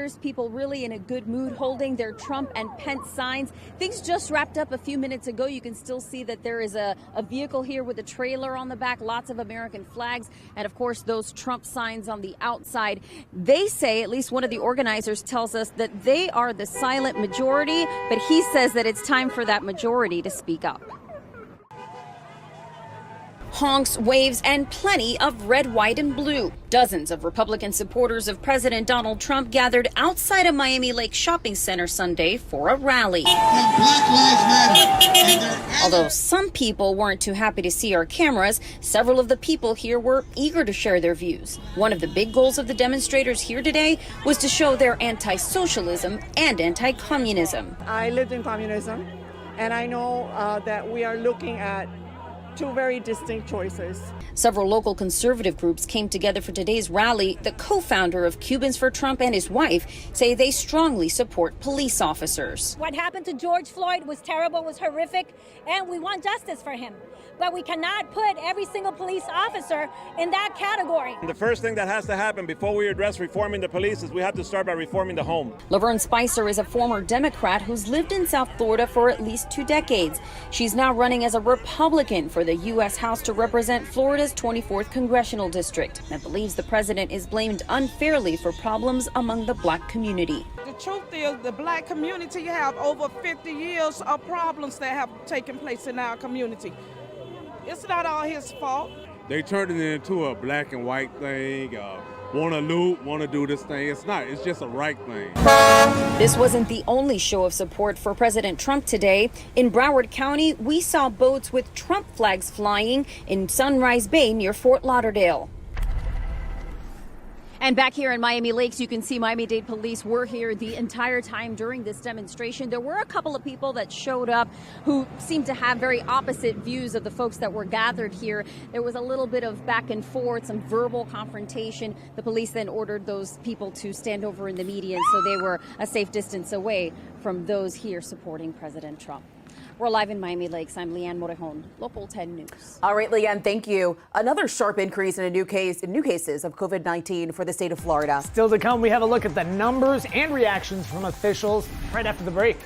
banners, people really in a good mood holding their Trump and Pence signs. Things just wrapped up a few minutes ago. You can still see that there is a vehicle here with a trailer on the back, lots of American flags, and of course those Trump signs on the outside. They say, at least one of the organizers tells us, that they are the silent majority, but he says that it's time for that majority to speak up. Honks, waves, and plenty of red, white, and blue. Dozens of Republican supporters of President Donald Trump gathered outside a Miami Lakes shopping center Sunday for a rally. Although some people weren't too happy to see our cameras, several of the people here were eager to share their views. One of the big goals of the demonstrators here today was to show their anti-socialism and anti-communism. I lived in communism, and I know that we are looking at two very distinct choices. Several local conservative groups came together for today's rally. The co-founder of Cubans for Trump and his wife say they strongly support police officers. What happened to George Floyd was terrible, was horrific, and we want justice for him. But we cannot put every single police officer in that category. The first thing that has to happen before we address reforming the police is we have to start by reforming the home. Laverne Spicer is a former Democrat who's lived in South Florida for at least 2 decades. She's now running as a Republican for the U.S. House to represent Florida's 24th congressional district and believes the president is blamed unfairly for problems among the black community. The truth is, the black community have over 50 years of problems that have taken place in our community. It's not all his fault. They turned it into a black and white thing. Want to loot, want to do this thing. It's not. It's just a right thing. This wasn't the only show of support for President Trump today. In Broward County, we saw boats with Trump flags flying in Sunrise Bay near Fort Lauderdale. And back here in Miami Lakes, you can see Miami-Dade police were here the entire time during this demonstration. There were a couple of people that showed up who seemed to have very opposite views of the folks that were gathered here. There was a little bit of back and forth, some verbal confrontation. The police then ordered those people to stand over in the median so they were a safe distance away from those here supporting President Trump. We're live in Miami Lakes. I'm Leanne Morejon, Local 10 News. All right, Leanne, thank you. Another sharp increase in new cases of COVID-19 for the state of Florida. Still to come, we have a look at the numbers and reactions from officials right after the break.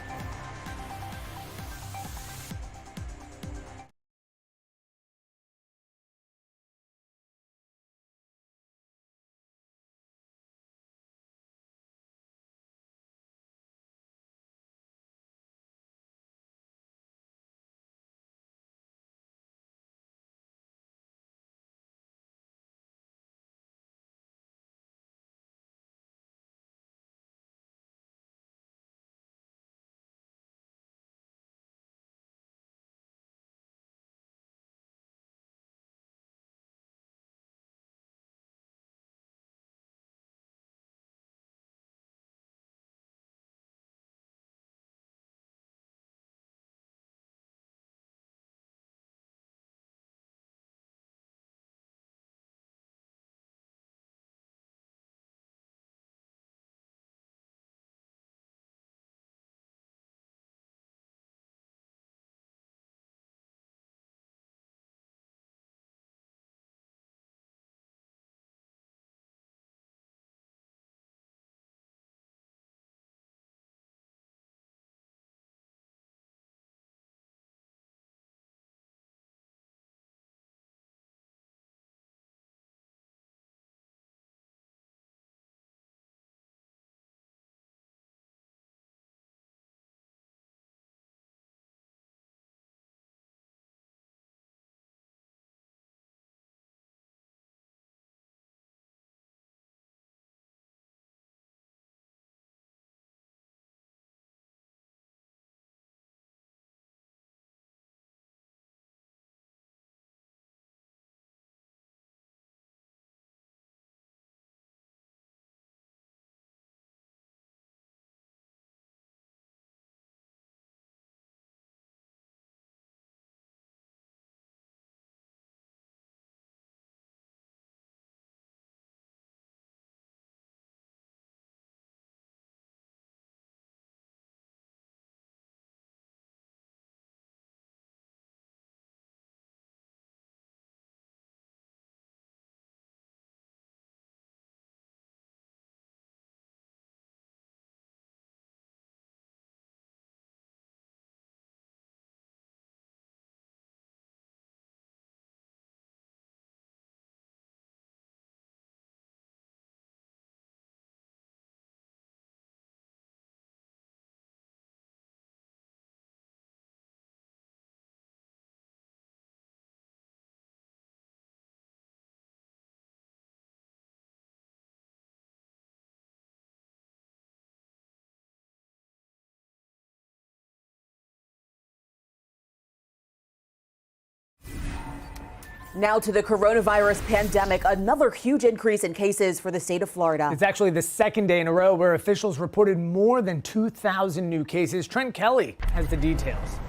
Now to the coronavirus pandemic, another huge increase in cases for the state of Florida. It's actually the second day in a row where officials reported more than 2,000 new cases. Trent Kelly has the details.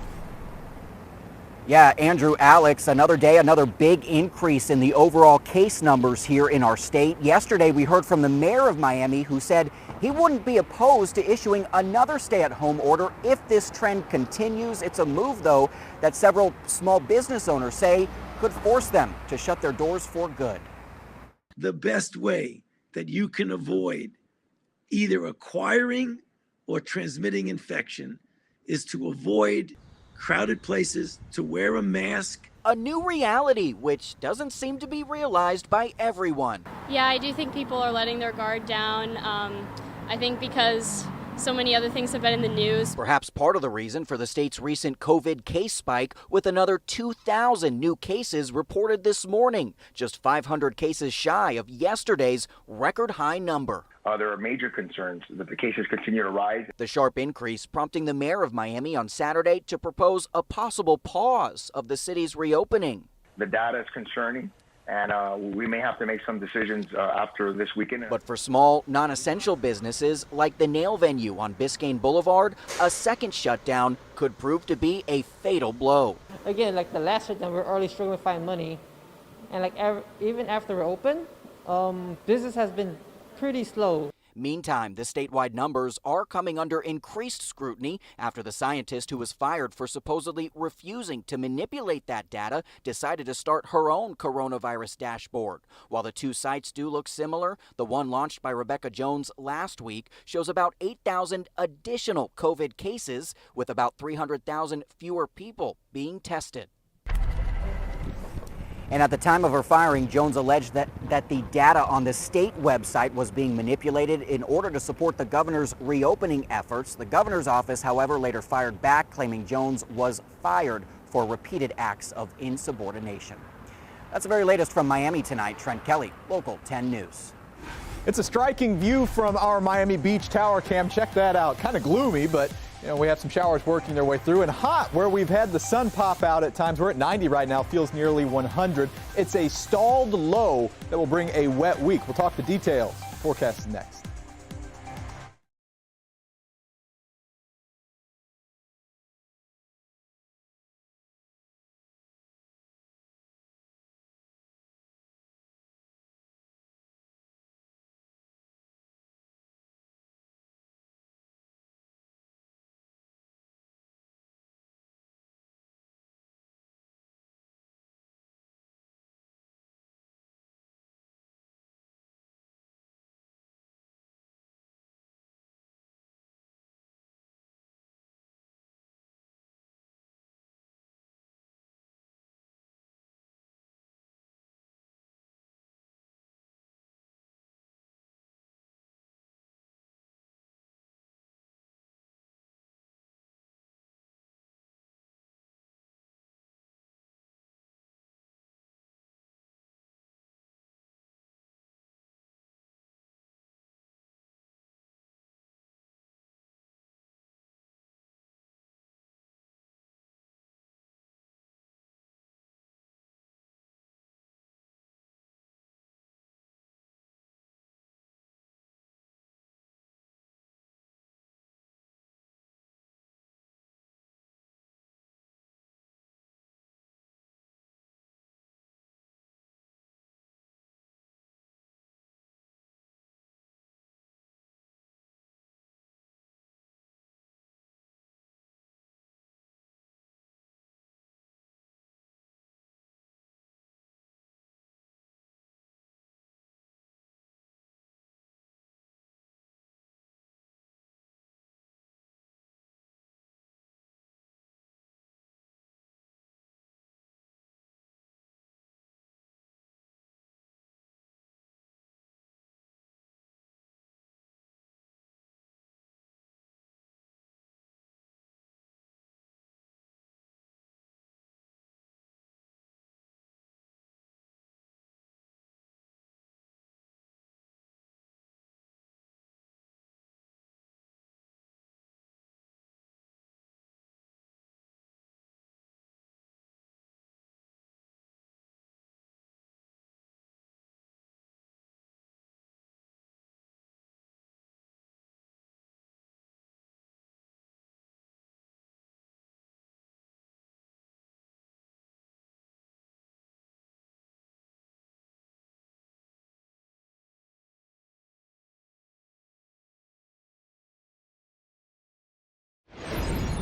Yeah, Andrew, Alex, another day, another big increase in the overall case numbers here in our state. Yesterday, we heard from the mayor of Miami, who said he wouldn't be opposed to issuing another stay-at-home order if this trend continues. It's a move, though, that several small business owners say could force them to shut their doors for good. The best way that you can avoid either acquiring or transmitting infection is to avoid crowded places, to wear a mask. A new reality, which doesn't seem to be realized by everyone. Yeah, I do think people are letting their guard down. I think because so many other things have been in the news. Perhaps part of the reason for the state's recent COVID case spike, with another 2,000 new cases reported this morning, just 500 cases shy of yesterday's record high number. There are major concerns that the cases continue to rise. The sharp increase prompting the mayor of Miami on Saturday to propose a possible pause of the city's reopening. The data is concerning, and we may have to make some decisions after this weekend. But for small, non-essential businesses like the nail venue on Biscayne Boulevard, a second shutdown could prove to be a fatal blow. Again, like the last shutdown, we're already struggling to find money. And like even after we're open, business has been pretty slow. Meantime, the statewide numbers are coming under increased scrutiny after the scientist who was fired for supposedly refusing to manipulate that data decided to start her own coronavirus dashboard. While the two sites do look similar, the one launched by Rebecca Jones last week shows about 8,000 additional COVID cases, with about 300,000 fewer people being tested. And at the time of her firing, Jones alleged that the data on the state website was being manipulated in order to support the governor's reopening efforts. The governor's office, however, later fired back, claiming Jones was fired for repeated acts of insubordination. That's the very latest from Miami tonight. Trent Kelly, Local 10 News. It's a striking view from our Miami Beach tower cam. Check that out. Kind of gloomy, but we have some showers working their way through, and hot where we've had the sun pop out at times. We're at 90 right now, feels nearly 100. It's a stalled low that will bring a wet week. We'll talk the details. Forecast is next.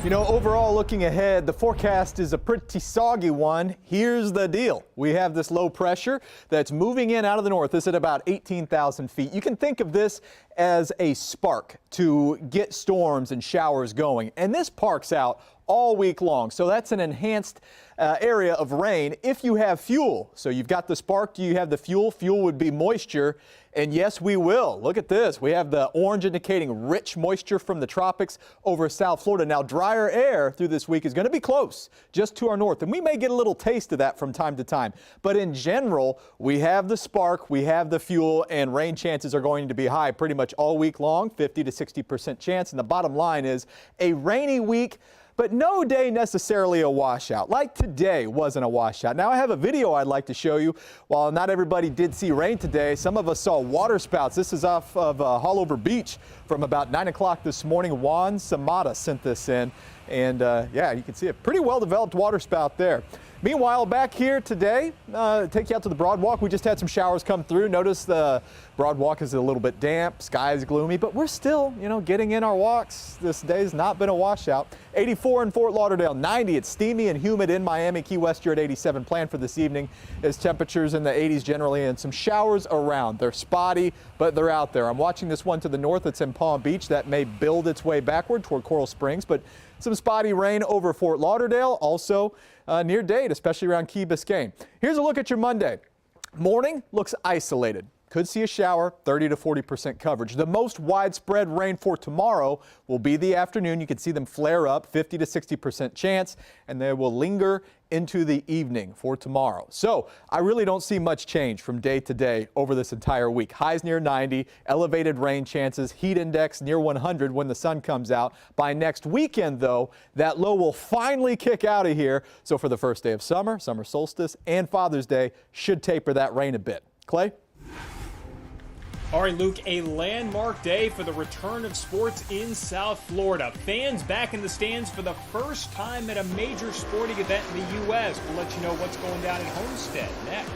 You know, overall, looking ahead, the forecast is a pretty soggy one. Here's the deal. We have this low pressure that's moving in out of the north. It's at about 18,000 feet. You can think of this as a spark to get storms and showers going. And this parks out all week long. So that's an enhanced area of rain if you have fuel. So you've got the spark, do you have the fuel? Fuel would be moisture. And yes, we will. Look at this. We have the orange indicating rich moisture from the tropics over South Florida. Now, drier air through this week is going to be close just to our north, and we may get a little taste of that from time to time. But in general, we have the spark, we have the fuel, and rain chances are going to be high pretty much all week long, 50 to 60% chance. And the bottom line is a rainy week, but no day necessarily a washout. Like today wasn't a washout. Now I have a video I'd like to show you. While not everybody did see rain today, some of us saw water spouts. This is off of Haulover Beach from about 9 o'clock this morning. Juan Samata sent this in. And yeah, you can see a pretty well-developed water spout there. Meanwhile, back here today, take you out to the Broadwalk. We just had some showers come through. Notice the Broadwalk is a little bit damp, sky is gloomy, but we're still, you know, getting in our walks. This day's not been a washout. 84 in Fort Lauderdale, 90. It's steamy and humid in Miami. Key West, you're at 87. Planned for this evening is temperatures in the 80s generally and some showers around. They're spotty, but they're out there. I'm watching this one to the north. It's in Palm Beach. That may build its way backward toward Coral Springs, but some spotty rain over Fort Lauderdale, also near Dade, especially around Key Biscayne. Here's a look at your Monday. Morning looks isolated. Could see a shower, 30 to 40% coverage. The most widespread rain for tomorrow will be the afternoon. You can see them flare up, 50 to 60% chance, and they will linger into the evening for tomorrow. So I really don't see much change from day to day over this entire week. Highs near 90, elevated rain chances, heat index near 100 when the sun comes out. By next weekend, though, that low will finally kick out of here. So for the first day of summer, summer solstice, and Father's Day should taper that rain a bit. Clay? All right, Luke, a landmark day for the return of sports in South Florida. Fans back in the stands for the first time at a major sporting event in the U.S. We'll let you know what's going down at Homestead next.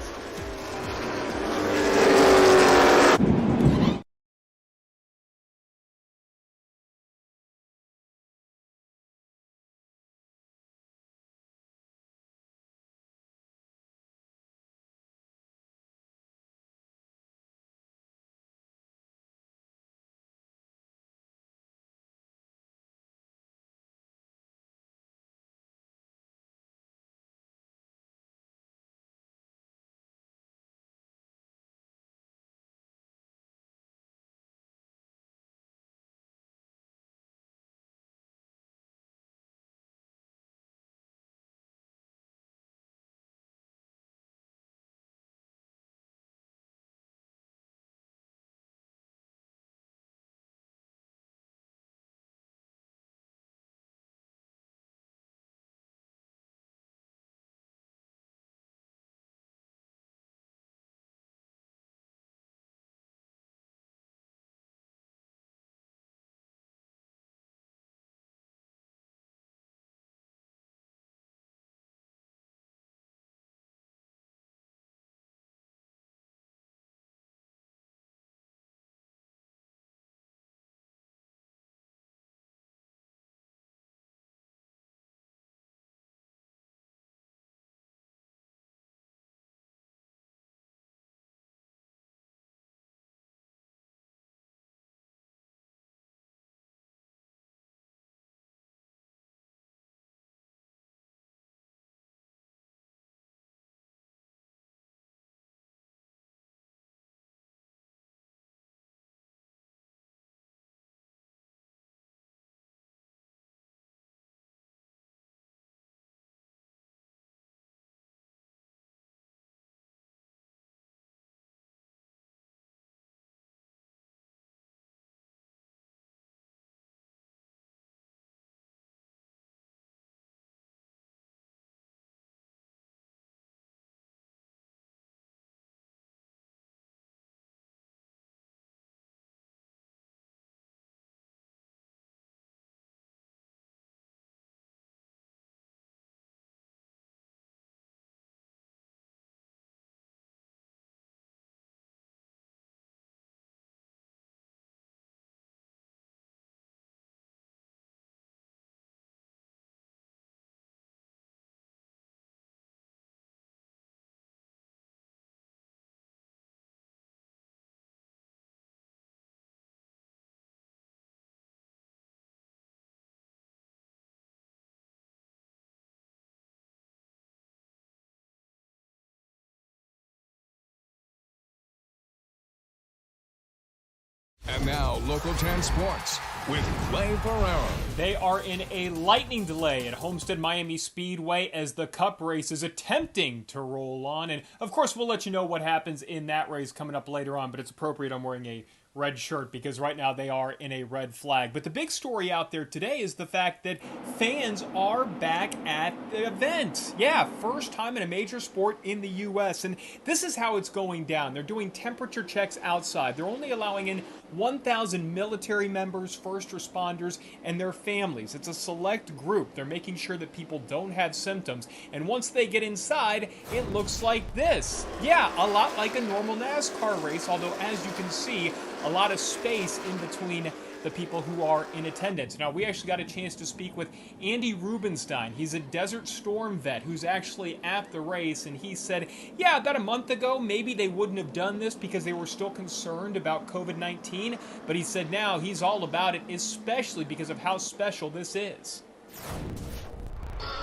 And now, Local 10 Sports with Clay Ferrero. They are in a lightning delay at Homestead Miami Speedway as the Cup race is attempting to roll on. And, of course, we'll let you know what happens in that race coming up later on, but it's appropriate I'm wearing a red shirt because right now they are in a red flag. But the big story out there today is the fact that fans are back at the event. Yeah, first time in a major sport in the U.S. And this is how it's going down. They're doing temperature checks outside. They're only allowing in 1,000 military members, first responders, and their families. It's a select group. They're making sure that people don't have symptoms. And once they get inside, it looks like this. Yeah, a lot like a normal NASCAR race, although as you can see, a lot of space in between the people who are in attendance. Now, we actually got a chance to speak with Andy Rubenstein. He's a Desert Storm vet who's actually at the race, and he said, yeah, about a month ago, maybe they wouldn't have done this because they were still concerned about COVID-19, but he said now he's all about it, especially because of how special this is.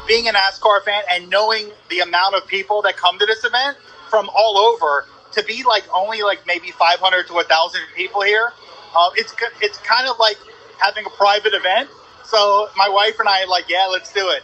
Being a NASCAR fan and knowing the amount of people that come to this event from all over, to be like only like maybe 500 to 1,000 people here, it's kind of like having a private event. So my wife and I are like, yeah, let's do it.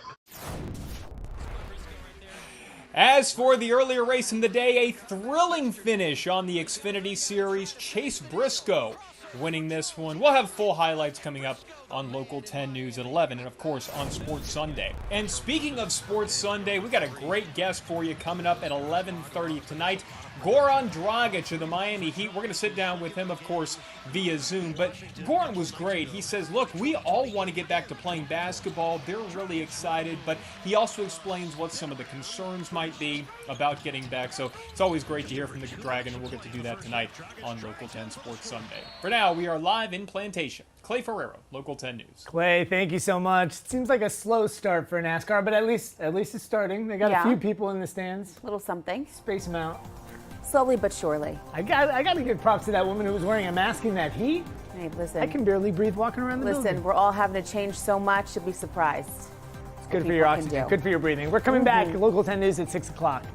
As for the earlier race in the day, a thrilling finish on the Xfinity Series. Chase Briscoe winning this one. We'll have full highlights coming up on Local 10 News at 11 and, of course, on Sports Sunday. And speaking of Sports Sunday, we got a great guest for you coming up at 11:30 tonight. Goran Dragic of the Miami Heat. We're going to sit down with him, of course, via Zoom. But Goran was great. He says, look, we all want to get back to playing basketball. They're really excited. But he also explains what some of the concerns might be about getting back. So it's always great to hear from the Dragon, and we'll get to do that tonight on Local 10 Sports Sunday. For now, we are live in Plantation. Clay Ferrero, Local 10 News. Clay, thank you so much. It seems like a slow start for NASCAR, but at least it's starting. They got a few people in the stands. A little something. Space them out. Slowly but surely. I got to give props to that woman who was wearing a mask in that heat. Hey, listen. I can barely breathe walking around the building. Listen, we're all having to change so much. You'll be surprised. It's good for your oxygen, good for your breathing. We're coming back. Local 10 News at 6 o'clock.